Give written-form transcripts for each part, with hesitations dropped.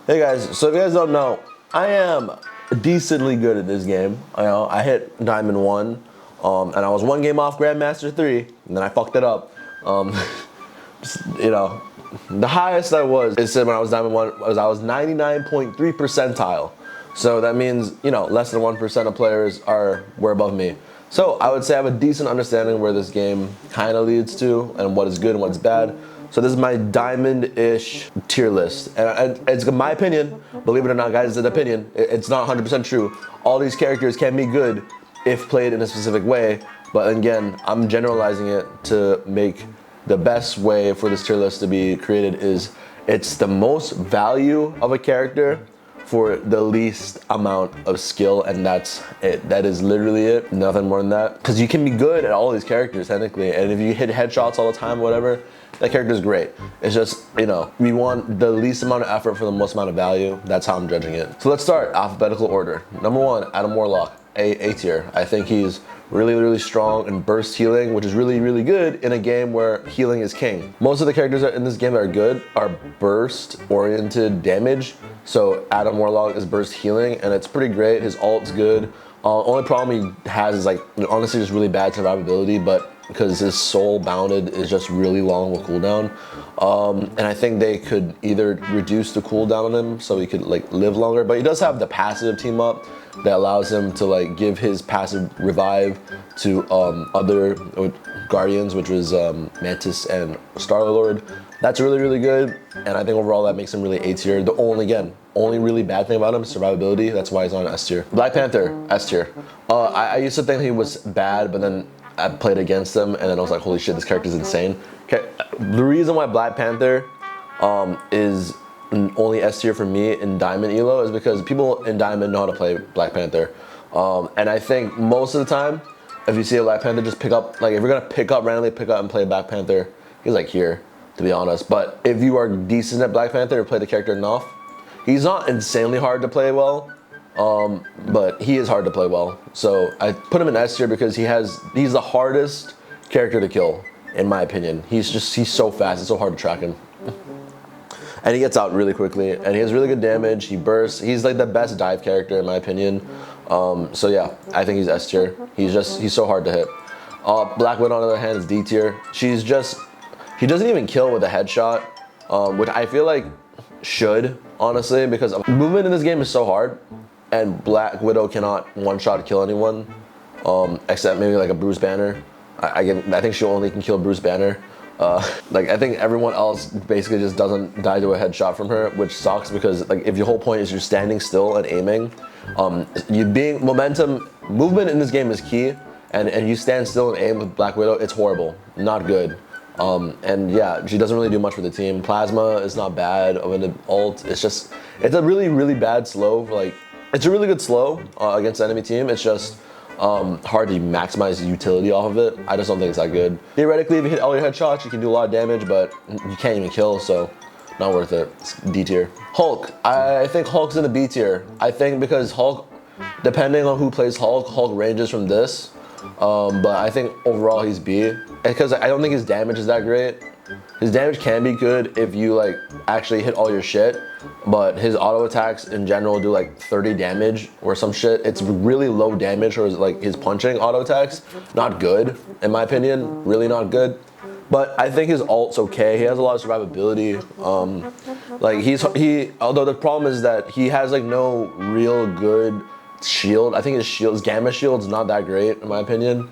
Hey guys, so if you guys don't know, I am decently good at this game. I hit Diamond 1, and I was one game off Grandmaster 3, and then I fucked it up. The highest I was is when I was Diamond 1 was I was 99.3 percentile. So that means, less than 1% of players were above me. So I would say I have a decent understanding where this game kind of leads to and what is good and what's bad. So this is my diamond-ish tier list. And it's my opinion, believe it or not guys, it's an opinion. It's not 100% true. All these characters can be good if played in a specific way. But again, I'm generalizing it to make the best way for this tier list to be created is it's the most value of a character for the least amount of skill, and that's it. That is literally it, nothing more than that. Because you can be good at all these characters technically, and if you hit headshots all the time, whatever, that character is great. It's just, we want the least amount of effort for the most amount of value. That's how I'm judging it. So let's start alphabetical order. Number 1, Adam Warlock, A tier. I think he's really strong and burst healing, which is really good in a game where healing is king. Most of the characters in this game that are good are burst oriented damage. So Adam Warlock is burst healing and it's pretty great. His ult's good. Only problem he has is honestly just really bad survivability, but because his soul bounded is just really long with cooldown. And I think they could either reduce the cooldown on him so he could live longer, but he does have the passive team up that allows him to give his passive revive to other guardians, which was Mantis and Star-Lord. That's really good, and I think overall that makes him really A tier. The only really bad thing about him is survivability. That's why he's on S tier. Black Panther, S tier. I used to think he was bad, but then I played against him, and then I was like, holy shit, this character's insane. Okay, the reason why Black Panther is only S tier for me in Diamond Elo is because people in Diamond know how to play Black Panther. And I think most of the time, if you see a Black Panther, just pick up, if you're gonna randomly pick up and play Black Panther, he's here, to be honest. But if you are decent at Black Panther or play the character enough, he's not insanely hard to play well, but he is hard to play well. So I put him in S tier because he's the hardest character to kill, in my opinion. He's so fast, it's so hard to track him. And he gets out really quickly, and he has really good damage. He bursts. He's the best dive character in my opinion. So yeah, I think he's S tier. He's so hard to hit. Black Widow on the other hand is D tier. She doesn't even kill with a headshot, which I feel like should, honestly, because movement in this game is so hard, and Black Widow cannot one-shot kill anyone, except maybe a Bruce Banner. I think she only can kill Bruce Banner. I think everyone else basically just doesn't die to a headshot from her, which sucks because if your whole point is you're standing still and aiming, movement in this game is key, and you stand still and aim with Black Widow, it's horrible, not good. And yeah, she doesn't really do much for the team. Plasma is not bad of an ult. It's a really bad slow. It's a really good slow against the enemy team. It's just hard to maximize the utility off of it. I just don't think it's that good. Theoretically, if you hit all your headshots, you can do a lot of damage, but you can't even kill, so not worth it. It's D tier. Hulk. I think Hulk's in the B tier. I think because Hulk, depending on who plays Hulk, Hulk ranges from this. But I think overall he's B. Because I don't think his damage is that great. His damage can be good if you actually hit all your shit, but his auto attacks in general do 30 damage or some shit. It's really low damage, or his punching auto attacks, not good in my opinion, really not good. But I think his ult's okay. He has a lot of survivability. Although the problem is that he has no real good shield. I think his gamma shield's not that great in my opinion.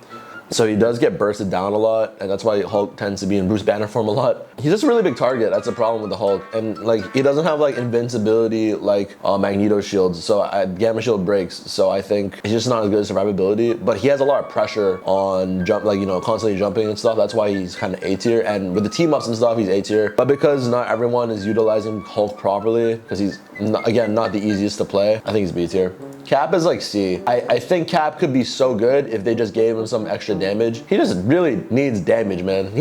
So he does get bursted down a lot, and that's why Hulk tends to be in Bruce Banner form a lot. He's just a really big target. That's the problem with the Hulk. And he doesn't have invincibility like Magneto shields, so gamma shield breaks. So I think he's just not as good at survivability, but he has a lot of pressure on constantly jumping and stuff. That's why he's kind of A tier. And with the team ups and stuff, he's A tier. But because not everyone is utilizing Hulk properly, because he's not the easiest to play, I think he's B tier. Cap is C. I think Cap could be so good if they just gave him some extra damage. He just really needs damage, man.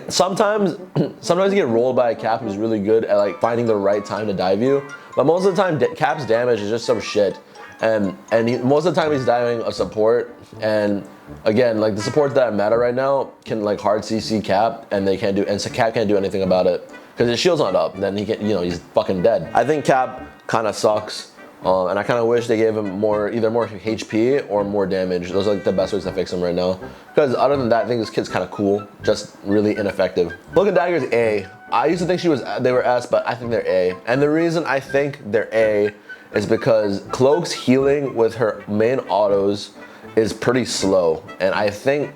Sometimes you get rolled by a Cap who's really good at finding the right time to dive you, but most of the time Cap's damage is just some shit, and most of the time he's diving a support, and again, the supports that are meta right now can hard CC Cap, and Cap can't do anything about it. Because his shield's not up, then he can, he's fucking dead. I think Cap kind of sucks. And I kind of wish they gave him either more HP or more damage. Those are like the best ways to fix him right now. Because other than that, I think this kid's kind of cool, just really ineffective. Cloak and Dagger's A. I used to think they were S, but I think they're A. And the reason I think they're A is because Cloak's healing with her main autos is pretty slow. And I think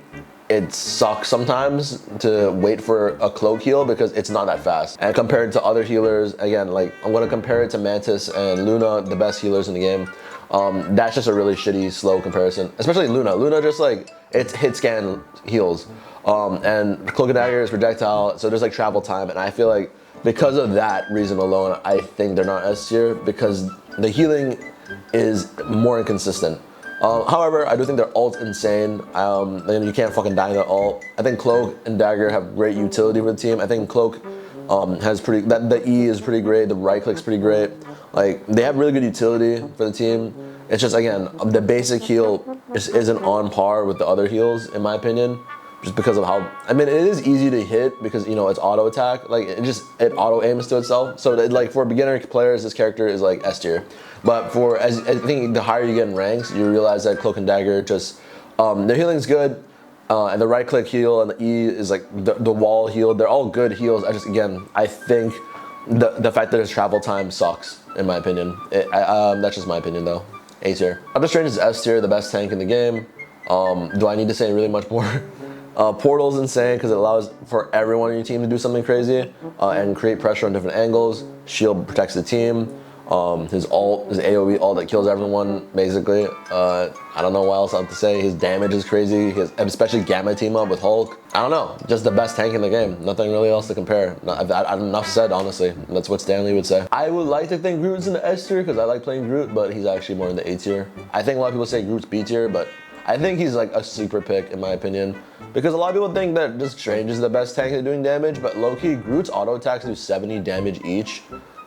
it sucks sometimes to wait for a Cloak heal because it's not that fast. And compared to other healers, again, like I'm gonna compare it to Mantis and Luna, the best healers in the game. That's just a really shitty, slow comparison. Especially Luna. Luna just like, it's hit scan heals. And Cloak and Dagger is projectile, so there's like travel time. And I feel like because of that reason alone, I think they're not S tier because the healing is more inconsistent. However, I do think their ult's insane. And you can't fucking die in that ult. I think Cloak and Dagger have great utility for the team. I think Cloak has the E is pretty great. The right click's pretty great. Like they have really good utility for the team. It's just again the basic heal just isn't on par with the other heals in my opinion. Just because of how, I mean, it is easy to hit because it's auto attack. Like it auto aims to itself. So like for beginner players, this character is like S tier. But I think the higher you get in ranks, you realize that Cloak and Dagger just, their healing's good. And the right click heal and the E is like the wall heal. They're all good heals. I think the fact that his travel time sucks in my opinion. That's just my opinion though. A tier. Doctor Strange is S tier, the best tank in the game. Do I need to say really much more? Portal's insane because it allows for everyone in your team to do something crazy and create pressure on different angles. Shield protects the team. His AoE ult that kills everyone, basically. I don't know what else I have to say. His damage is crazy, especially Gamma team up with Hulk. I don't know, just the best tank in the game. Nothing really else to compare. I've enough said, honestly. That's what Stanley would say. I would like to think Groot's in the S tier because I like playing Groot, but he's actually more in the A tier. I think a lot of people say Groot's B tier, but I think he's like a sleeper pick in my opinion. Because a lot of people think that just Strange is the best tank at doing damage, but low-key, Groot's auto attacks do 70 damage each,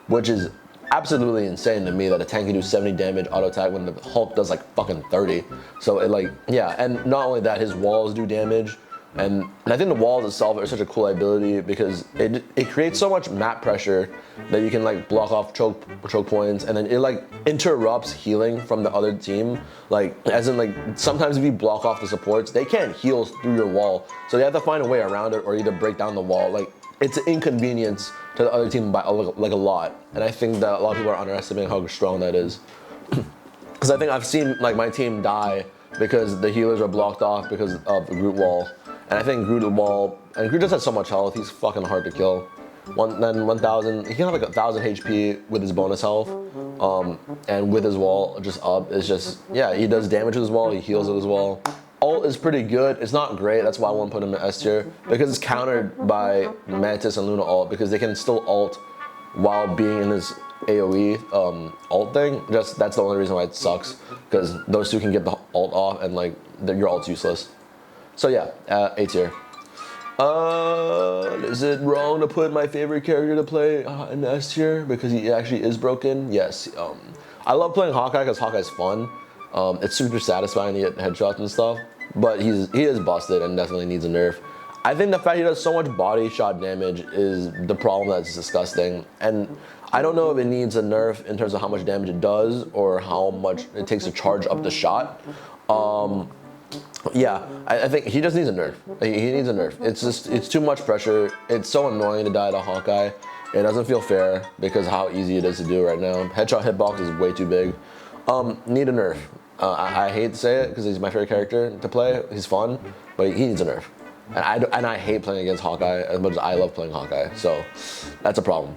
which is absolutely insane to me that a tank can do 70 damage auto attack when the Hulk does like fucking 30. So it like, yeah, and not only that, his walls do damage. And I think the walls itself are such a cool ability because it creates so much map pressure that you can like block off choke points, and then it like interrupts healing from the other team. Like as in like sometimes if you block off the supports, they can't heal through your wall, so they have to find a way around it or either break down the wall. Like it's an inconvenience to the other team by like a lot, and I think that a lot of people are underestimating how strong that is. Because I think I've seen like my team die because the healers are blocked off because of the Groot wall. And I think Groot wall, and Groot just has so much health, he's fucking hard to kill. 1,000, he can have like 1,000 HP with his bonus health. And with his wall just up, it's just, yeah, he does damage with his wall, he heals with his wall. Ult is pretty good, it's not great, that's why I want to put him in S tier. Because it's countered by Mantis and Luna ult, because they can still ult while being in his AoE ult thing. Just, that's the only reason why it sucks. Because those two can get the ult off and like, your ult's useless. So yeah, A tier. Is it wrong to put my favorite character to play in S tier because he actually is broken? Yes. I love playing Hawkeye because Hawkeye's fun. It's super satisfying to get headshots and stuff, but he is busted and definitely needs a nerf. I think the fact he does so much body shot damage is the problem that's disgusting, and I don't know if it needs a nerf in terms of how much damage it does or how much it takes to charge up the shot. Yeah, I think he just needs a nerf. He needs a nerf. It's too much pressure. It's so annoying to die to Hawkeye. It doesn't feel fair because of how easy it is to do right now. Headshot hitbox is way too big. Need a nerf. I hate to say it because he's my favorite character to play. He's fun, but he needs a nerf. And I hate playing against Hawkeye as much as I love playing Hawkeye. So that's a problem.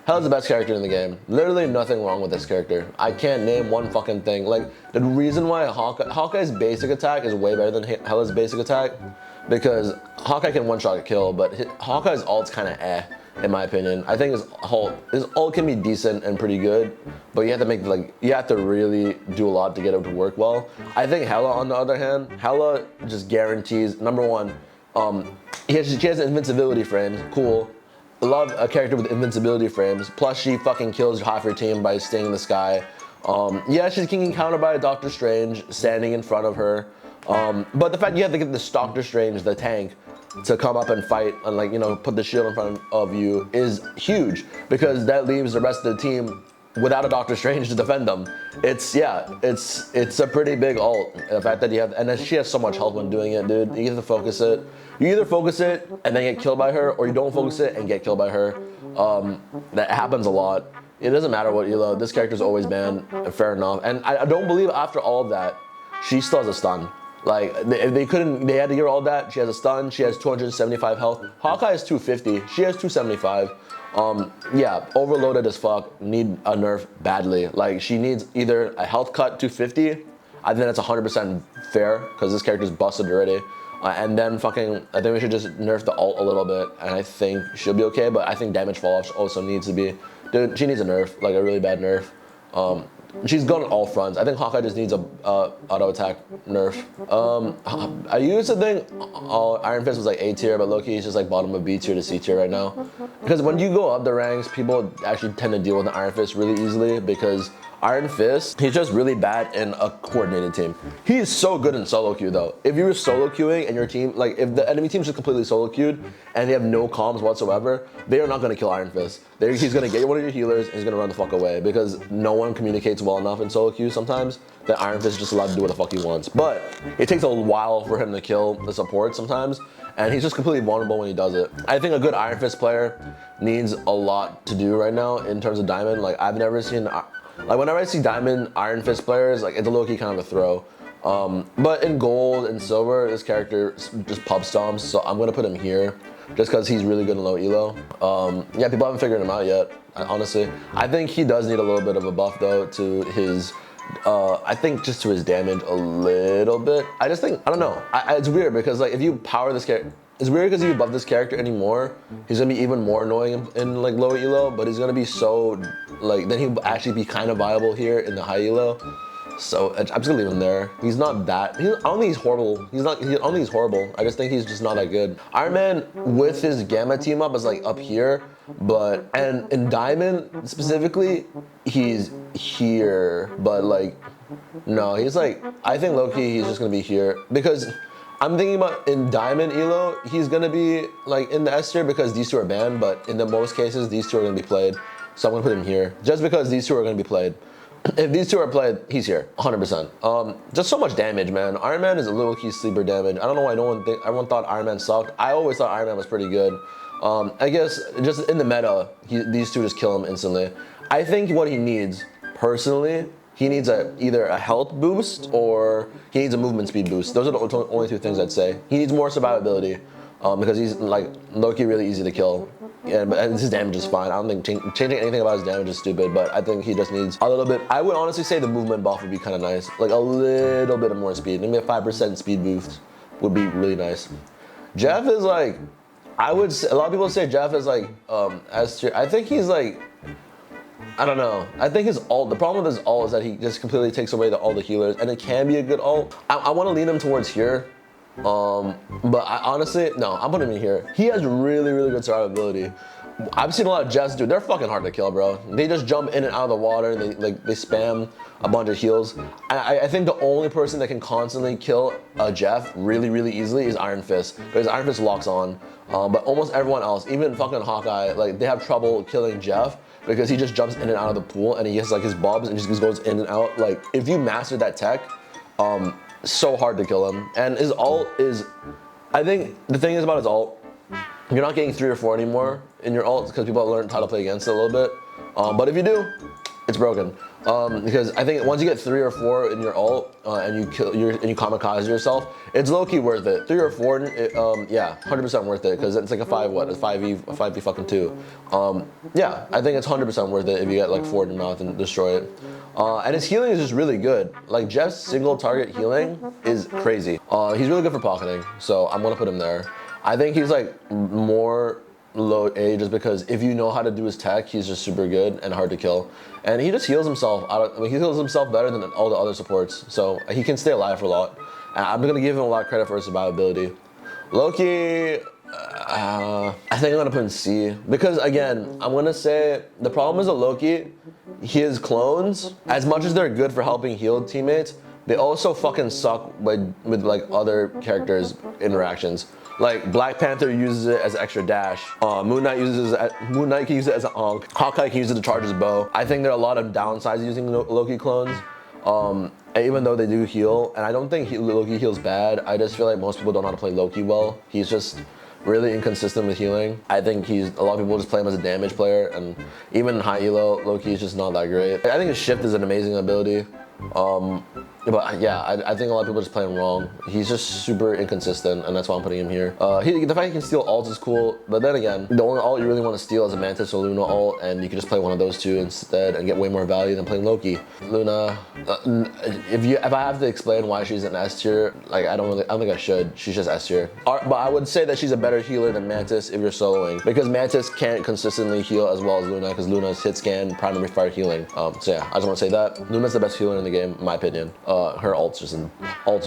Hela's the best character in the game. Literally nothing wrong with this character. I can't name one fucking thing. Like, the reason why Hawkeye's basic attack is way better than Hela's basic attack, because Hawkeye can one-shot a kill, but Hawkeye's ult's kind of in my opinion. I think his ult can be decent and pretty good, but you have to really do a lot to get it to work well. I think Hela, on the other hand, Hela just guarantees, number one, she has invincibility frames, cool. Love a character with invincibility frames, plus she fucking kills half your team by staying in the sky. Yeah, she's getting countered by a Doctor Strange standing in front of her. But the fact you have to get this Doctor Strange, the tank, to come up and fight and like, you know, put the shield in front of you is huge, because that leaves the rest of the team without a Doctor Strange to defend them. It's a pretty big ult. The fact that you have, and then she has so much health when doing it, dude. You have to focus it. You either focus it and then get killed by her, or you don't focus it and get killed by her. That happens a lot. It doesn't matter what elo. This character's always banned. Fair enough. And I don't believe after all of that, she still has a stun. Like, they had to give her all that. She has a stun. She has 275 health. Hawkeye is 250. She has 275. Yeah, overloaded as fuck. Need a nerf badly. Like, she needs either a health cut to 50. I think that's 100% fair, because this character's busted already. And then fucking, I think we should just nerf the ult a little bit, and I think she'll be okay. But I think damage fall off also needs to be, dude, she needs a nerf, like a really bad nerf. She's gone on all fronts. I think Hawkeye just needs a auto attack nerf. I used to think Iron Fist was like A tier, but Loki is just like bottom of B tier to C tier right now. Because when you go up the ranks, people actually tend to deal with the Iron Fist really easily, because Iron Fist, he's just really bad in a coordinated team. He is so good in solo queue though. If you're solo queuing and your team, like if the enemy team's just completely solo queued and they have no comms whatsoever, they are not gonna kill Iron Fist. He's gonna get one of your healers and he's gonna run the fuck away, because no one communicates well enough in solo queue sometimes that Iron Fist is just allowed to do what the fuck he wants. But it takes a while for him to kill the support sometimes, and he's just completely vulnerable when he does it. I think a good Iron Fist player needs a lot to do right now in terms of Diamond. Like, I've never seen, like whenever I see Diamond Iron Fist players, like it's a low-key kind of a throw. But in Gold and Silver, this character just pub stomps, so I'm gonna put him here just because he's really good in low elo. Yeah, people haven't figured him out yet, honestly. I think he does need a little bit of a buff though to his, I think just to his damage a little bit. I just think, I don't know, it's weird because like if you power this character, it's weird because if you buff this character anymore, he's gonna be even more annoying in like low elo, but he's gonna be so, like, then he'll actually be kind of viable here in the high elo. So I'm just gonna leave him there. He's not that, I don't think he's horrible. I don't think he's horrible. I just think he's just not that good. Iron Man with his Gamma team up is like up here, but, and in Diamond specifically, he's here, but like, no, he's like, I think low-key he's just gonna be here, because I'm thinking about in Diamond elo, he's gonna be like in the S tier because these two are banned, but in the most cases, these two are gonna be played. So I'm gonna put him here, just because these two are gonna be played. If these two are played, he's here, 100%. Just so much damage, man. Iron Man is a little key sleeper damage. I don't know why everyone thought Iron Man sucked. I always thought Iron Man was pretty good. I guess just in the meta, these two just kill him instantly. I think what he needs, personally, he needs either a health boost or he needs a movement speed boost. Those are the only two things I'd say. He needs more survivability because he's like low-key really easy to kill. Yeah, and his damage is fine. I don't think changing anything about his damage is stupid, but I think he just needs a little bit. I would honestly say the movement buff would be kind of nice. Like a little bit of more speed. Maybe a 5% speed boost would be really nice. Jeff is like, I would say, a lot of people say Jeff is like S tier. I think he's like, I don't know. I think his ult, the problem with his ult is that he just completely takes away all the healers, and it can be a good ult. I want to lean him towards here. But I honestly, no, I'm putting him in here. He has really, really good survivability. I've seen a lot of Jeffs, dude. They're fucking hard to kill, bro. They just jump in and out of the water. And they spam a bunch of heals. I think the only person that can constantly kill a Jeff really, really easily is Iron Fist, because Iron Fist locks on. But almost everyone else, even fucking Hawkeye, like they have trouble killing Jeff because he just jumps in and out of the pool and he has like his bobs and just goes in and out. Like if you master that tech, so hard to kill him. And his ult is, I think the thing is about his ult, you're not getting 3 or 4 anymore in your ult because people have learned how to play against it a little bit. But if you do, it's broken. Because I think once you get 3 or 4 in your ult and you kamikaze yourself, it's low-key worth it. 3 or 4, yeah, 100% worth it because it's like a 5v fucking 2. Yeah, I think it's 100% worth it if you get like 4 in your mouth and destroy it. And his healing is just really good. Like Jeff's single target healing is crazy. He's really good for pocketing, so I'm gonna put him there. I think he's like more low A just because if you know how to do his tech, he's just super good and hard to kill. And he just heals himself. He heals himself better than all the other supports, so he can stay alive for a lot. And I'm gonna give him a lot of credit for his survivability. Loki, I think I'm gonna put in C because again, I'm gonna say the problem is that Loki, his clones, as much as they're good for helping heal teammates, they also fucking suck with like other characters' interactions. Like Black Panther uses it as extra dash. Moon Knight can use it as an onk. Hawkeye can use it to charge his bow. I think there are a lot of downsides using Loki clones. Even though they do heal, and I don't think Loki heals bad. I just feel like most people don't know how to play Loki well. He's just really inconsistent with healing. I think a lot of people just play him as a damage player, and even in high elo, Loki is just not that great. I think his shift is an amazing ability. But yeah, I think a lot of people just play him wrong. He's just super inconsistent, and that's why I'm putting him here. The fact he can steal ults is cool, but then again, the only ult you really want to steal is a Mantis or Luna ult, and you can just play one of those two instead and get way more value than playing Loki. Luna, if I have to explain why she's an S tier, like I don't think I should. She's just S tier. But I would say that she's a better healer than Mantis if you're soloing, because Mantis can't consistently heal as well as Luna, because Luna's hit scan, primary fire healing. So yeah, I just want to say that Luna's the best healer in the game, in my opinion. Her ult's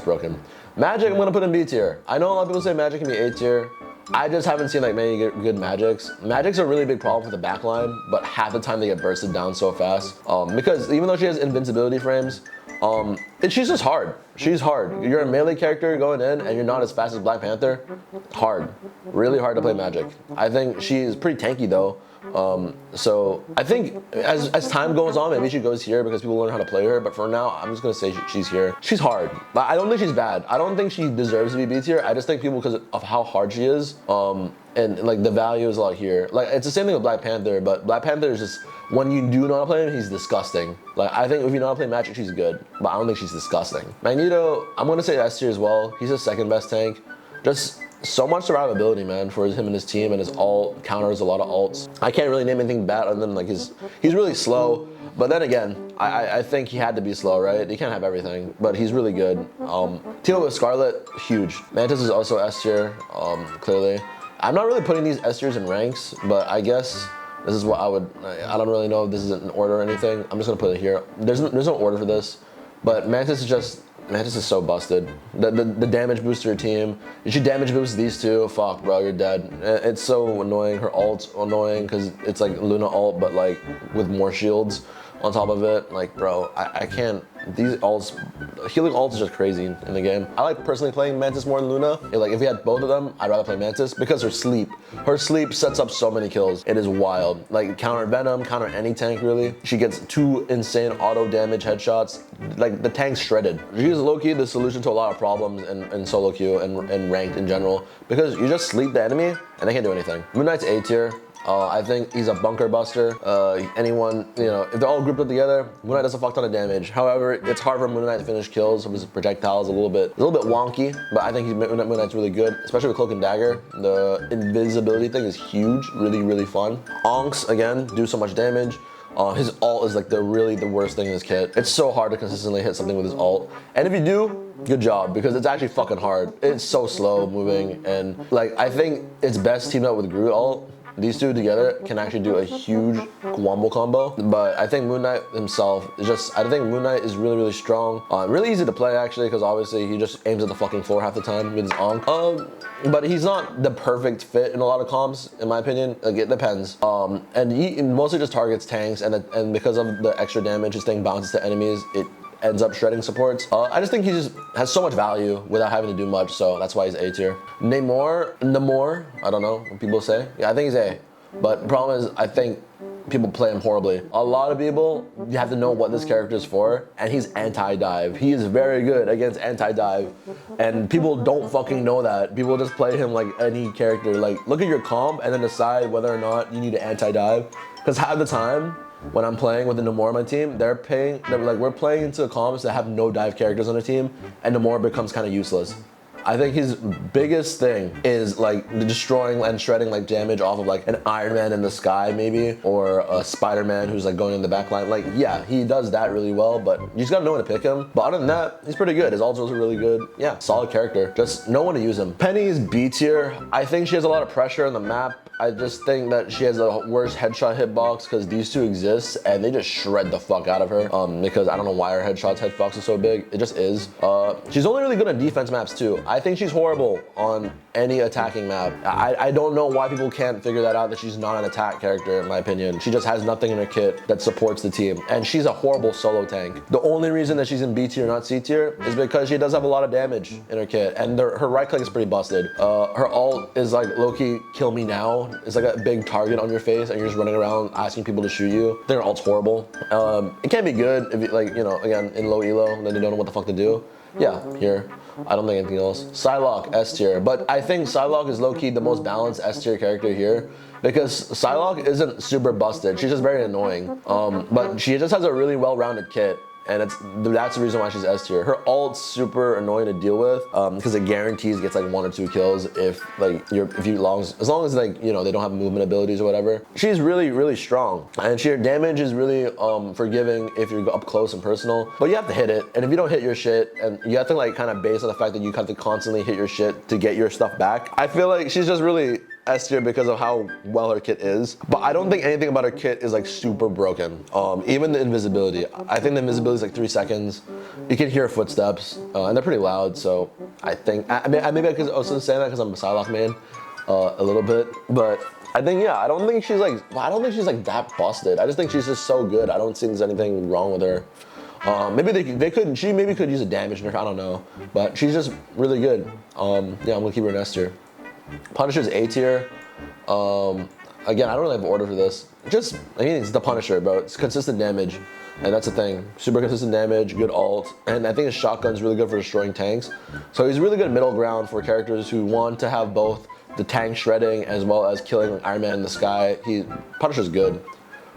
broken. Magic, I'm gonna put in B tier. I know a lot of people say Magic can be A tier. I just haven't seen like many good Magics. Magic's a really big problem for the backline, but half the time they get bursted down so fast. Because even though she has invincibility frames, she's just hard. She's hard. You're a melee character going in and you're not as fast as Black Panther. Hard. Really hard to play Magic. I think she's pretty tanky though. So I think as time goes on, maybe she goes here because people learn how to play her. But for now, I'm just gonna say she's here. She's hard, but I don't think she's bad. I don't think she deserves to be B tier. I just think people, because of how hard she is, and like the value is a lot here. Like it's the same thing with Black Panther, but Black Panther is just, when you do know how to play him, he's disgusting. Like I think if you know how to play Magic, she's good, but I don't think she's disgusting. Magneto, I'm gonna say S tier as well. He's the second best tank. Just so much survivability, man, for him and his team, and his ult counters a lot of ults. I can't really name anything bad other than like he's really slow. But then again, I think he had to be slow, right? He can't have everything, but he's really good. Team with Scarlet, huge. Mantis is also S tier, clearly. I'm not really putting these S tiers in ranks, but I guess this is what I don't really know if this is in order or anything. I'm just gonna put it here. There's no order for this, but Mantis is so busted. The damage boost to your team. You should damage boost these two. Fuck, bro, you're dead. It's so annoying. Her ult's annoying because it's like Luna ult, but like with more shields on top of it. Like, bro, I can't. These ults, healing ults is just crazy in the game. I like personally playing Mantis more than Luna. If we had both of them, I'd rather play Mantis because her sleep sets up so many kills. It is wild. Like counter Venom, counter any tank really. She gets 2 insane auto damage headshots. Like the tank's shredded. She is low-key the solution to a lot of problems in solo queue and ranked in general, because you just sleep the enemy and they can't do anything. Moon Knight's A tier. I think he's a bunker buster. Anyone, if they're all grouped up together, Moon Knight does a fuck ton of damage. However, it's hard for Moon Knight to finish kills. His projectiles a little bit wonky, but I think Moon Knight's really good, especially with Cloak and Dagger. The invisibility thing is huge, really fun. Onks, again, do so much damage. His ult is like the worst thing in his kit. It's so hard to consistently hit something with his ult. And if you do, good job, because it's actually fucking hard. It's so slow moving, and like I think it's best teamed up with Groot ult. These two together can actually do a huge wombo combo. But I think Moon Knight himself is I think Moon Knight is really strong. Really easy to play actually, because obviously he just aims at the fucking floor half the time with his onk. But he's not the perfect fit in a lot of comps, in my opinion. Like, it depends. And he mostly just targets tanks, and because of the extra damage his thing bounces to enemies, it ends up shredding supports. I just think he just has so much value without having to do much, so that's why he's A tier. Namor, I don't know what people say. Yeah, I think he's A. But the problem is, I think people play him horribly. A lot of people, you have to know what this character is for, and he's anti-dive. He is very good against anti-dive, and people don't fucking know that. People just play him like any character. Like, look at your comp and then decide whether or not you need to anti-dive. Because half the time, when I'm playing with the Namor on my team, we're playing into comps that have no dive characters on the team, and Namor becomes kind of useless. I think his biggest thing is like destroying and shredding like damage off of like an Iron Man in the sky maybe, or a Spider-Man who's like going in the back line. Like, yeah, he does that really well, but you just gotta know when to pick him. But other than that, he's pretty good. His ults are really good. Yeah, solid character. Just know when to use him. Penny's B tier. I think she has a lot of pressure on the map. I just think that she has the worst headshot hitbox because these two exist and they just shred the fuck out of her. Because I don't know why her hitbox is so big. It just is. She's only really good at defense maps too. I think she's horrible on any attacking map. I don't know why people can't figure that out, that she's not an attack character, in my opinion. She just has nothing in her kit that supports the team. And she's a horrible solo tank. The only reason that she's in B tier, not C tier, is because she does have a lot of damage in her kit. And her right click is pretty busted. Her ult is like, Loki, kill me now. It's like a big target on your face and you're just running around asking people to shoot you. I think her ult's horrible. It can be good if you, like, you know, again, in low elo, then you don't know what the fuck to do. Yeah, here. I don't think anything else. Psylocke, S tier. But I think Psylocke is low-key the most balanced S tier character here, because Psylocke isn't super busted. She's just very annoying. But she just has a really well-rounded kit. And that's the reason why she's S tier. Her ult's super annoying to deal with because it guarantees gets like 1 or 2 kills if like as long as like, you know, they don't have movement abilities or whatever. She's really, really strong, and her damage is really forgiving if you're up close and personal. But you have to hit it, and if you don't hit your shit, and you have to like kind of base on the fact that you have to constantly hit your shit to get your stuff back. I feel like she's just really S tier because of how well her kit is, but I don't think anything about her kit is like super broken. Even the invisibility, I think the invisibility is like 3 seconds. You can hear footsteps, and they're pretty loud. So I think maybe I could also say that because I'm a Psylocke main a little bit, but I think, yeah, I don't think she's like that busted. I just think she's just so good. I don't think there's anything wrong with her. Maybe she maybe could use a damage nerf, I don't know, but she's just really good. Yeah, I'm gonna keep her in S tier. Punisher's A tier. Again, I don't really have an order for this. I mean, it's the Punisher, bro. It's consistent damage, and that's the thing. Super consistent damage, good ult, and I think his shotgun's really good for destroying tanks. So he's really good middle ground for characters who want to have both the tank shredding as well as killing Iron Man in the sky. Punisher's good.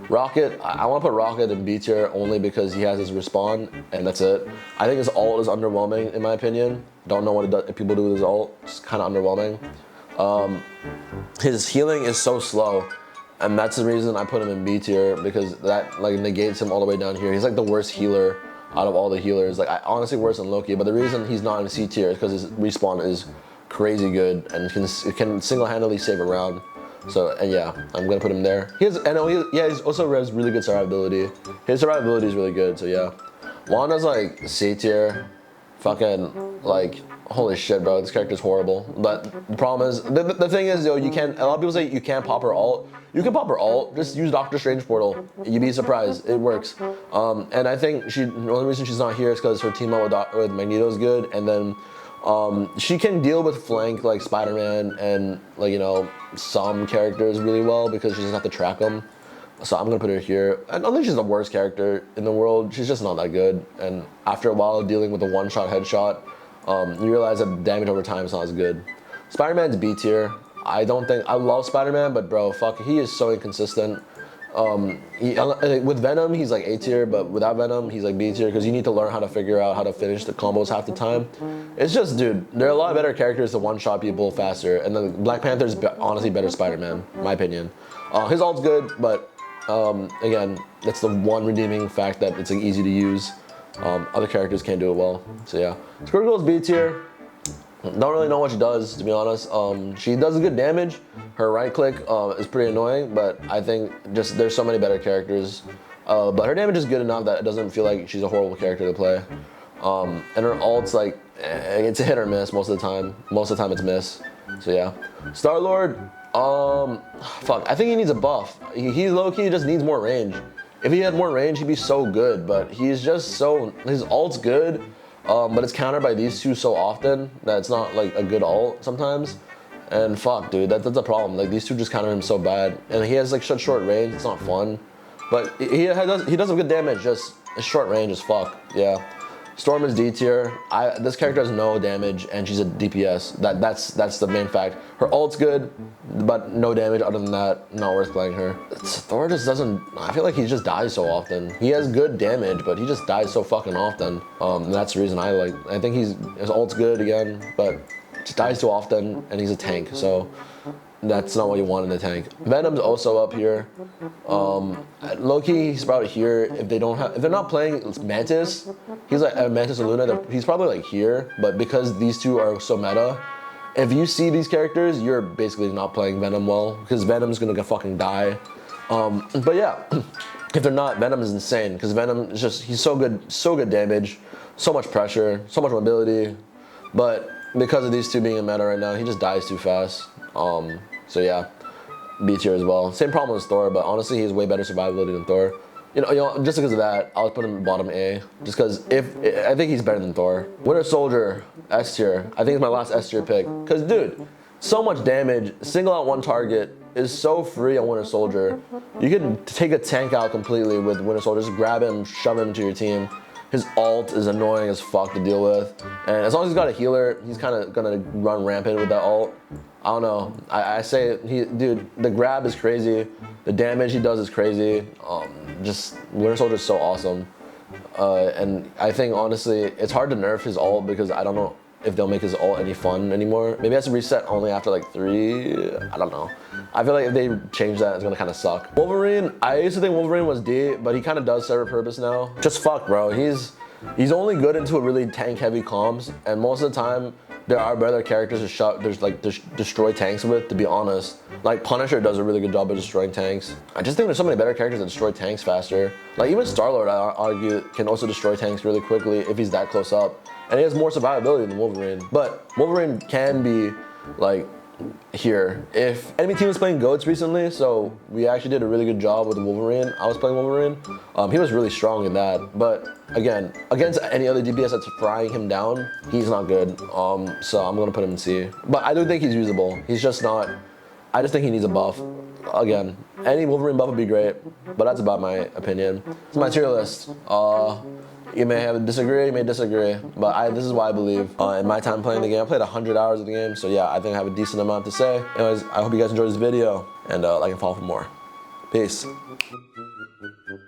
Rocket, I want to put Rocket in B tier only because he has his respawn, and that's it. I think his ult is underwhelming, in my opinion. Don't know what people do with his ult. It's kind of underwhelming. His healing is so slow, and that's the reason I put him in B tier, because that like negates him all the way down here. He's like the worst healer out of all the healers. Like, honestly worse than Loki, but the reason he's not in C tier is because his respawn is crazy good and can single-handedly save a round. So, and yeah, I'm gonna put him there. He's also has really good survivability. His survivability is really good, so yeah. Wanda's like C tier. Fucking, like, holy shit, bro, this character's horrible. But the problem is, the thing is, though, a lot of people say you can't pop her ult. You can pop her ult, just use Doctor Strange portal. You'd be surprised, it works. And I think the only reason she's not here is because her team up with Magneto is good, and then she can deal with flank like Spider-Man and, like, you know, some characters really well because she doesn't have to track them. So I'm gonna put her here. I don't think she's the worst character in the world. She's just not that good. And after a while dealing with a one-shot headshot, you realize that damage over time is not as good. Spider-Man's B tier. I love Spider-Man, but bro, fuck, he is so inconsistent. With Venom, he's like A tier, but without Venom, he's like B tier because you need to learn how to figure out how to finish the combos half the time. It's just, dude, there are a lot of better characters to one-shot people faster, and then Black Panther's honestly better Spider-Man, in my opinion. His ult's good, but again, that's the one redeeming fact that it's like easy to use. Other characters can't do it well, so yeah. Squirrel's B tier. Don't really know what she does, to be honest. She does good damage. Her right click is pretty annoying, but I think just there's so many better characters. But her damage is good enough that it doesn't feel like she's a horrible character to play. And her ult's like, it's a hit or miss most of the time. Most of the time it's miss. So yeah. Star-Lord, fuck, I think he needs a buff. He low-key just needs more range. If he had more range, he'd be so good, but he's just so, his ult's good, but it's countered by these two so often that it's not like a good ult sometimes. And fuck, dude, that's a problem. Like, these two just counter him so bad. And he has like such short range, it's not fun. But he does some good damage, just his short range is fuck, yeah. Storm is D tier. This character has no damage, and she's a DPS. That's the main fact. Her ult's good, but no damage. Other than that, not worth playing her. Thor just doesn't. I feel like he just dies so often. He has good damage, but he just dies so fucking often. And that's the reason I like. I think his ult's good again, but just dies too often, and he's a tank. So that's not what you want in a tank. Venom's also up here. Loki, he's probably here. If they're not playing Mantis, he's like Mantis and Luna. He's probably like here, but because these two are so meta, if you see these characters, you're basically not playing Venom well because Venom's gonna fucking die. But yeah, if they're not, Venom is insane because Venom is just, he's so good damage, so much pressure, so much mobility. But because of these two being in meta right now, he just dies too fast. So yeah, B tier as well. Same problem as Thor, but honestly, he has way better survivability than Thor. You know, just because of that, I'll put him bottom A. Just because I think he's better than Thor. Winter Soldier, S tier. I think it's my last S tier pick. Cause dude, so much damage, single out one target is so free on Winter Soldier. You can take a tank out completely with Winter Soldier. Just grab him, shove him into your team. His ult is annoying as fuck to deal with. And as long as he's got a healer, he's kind of gonna run rampant with that ult. I don't know. I say, dude, the grab is crazy. The damage he does is crazy. Just Winter Soldier is so awesome. And I think honestly, it's hard to nerf his ult because I don't know if they'll make his ult any fun anymore. Maybe it has to reset only after like 3. I don't know. I feel like if they change that, it's gonna kind of suck. Wolverine, I used to think Wolverine was D, but he kind of does serve a purpose now. Just fuck, bro. He's only good into a really tank-heavy comms, and most of the time, there are better characters to destroy tanks with, to be honest. Like Punisher does a really good job of destroying tanks. I just think there's so many better characters that destroy tanks faster. Like even Star-Lord, I argue, can also destroy tanks really quickly if he's that close up. And he has more survivability than Wolverine. But Wolverine can be like here. If enemy team was playing GOATs recently, so we actually did a really good job with Wolverine. I was playing Wolverine. He was really strong in that. But again, against any other DPS that's frying him down, he's not good. So I'm gonna put him in C. But I do think he's usable. He's just not, I just think he needs a buff. Again, any Wolverine buff would be great, but that's about my opinion. It's my tier list. You may disagree, you may disagree, but this is why I believe. In my time playing the game, I played 100 hours of the game, so yeah, I think I have a decent amount to say. Anyways, I hope you guys enjoyed this video, and like and follow for more. Peace.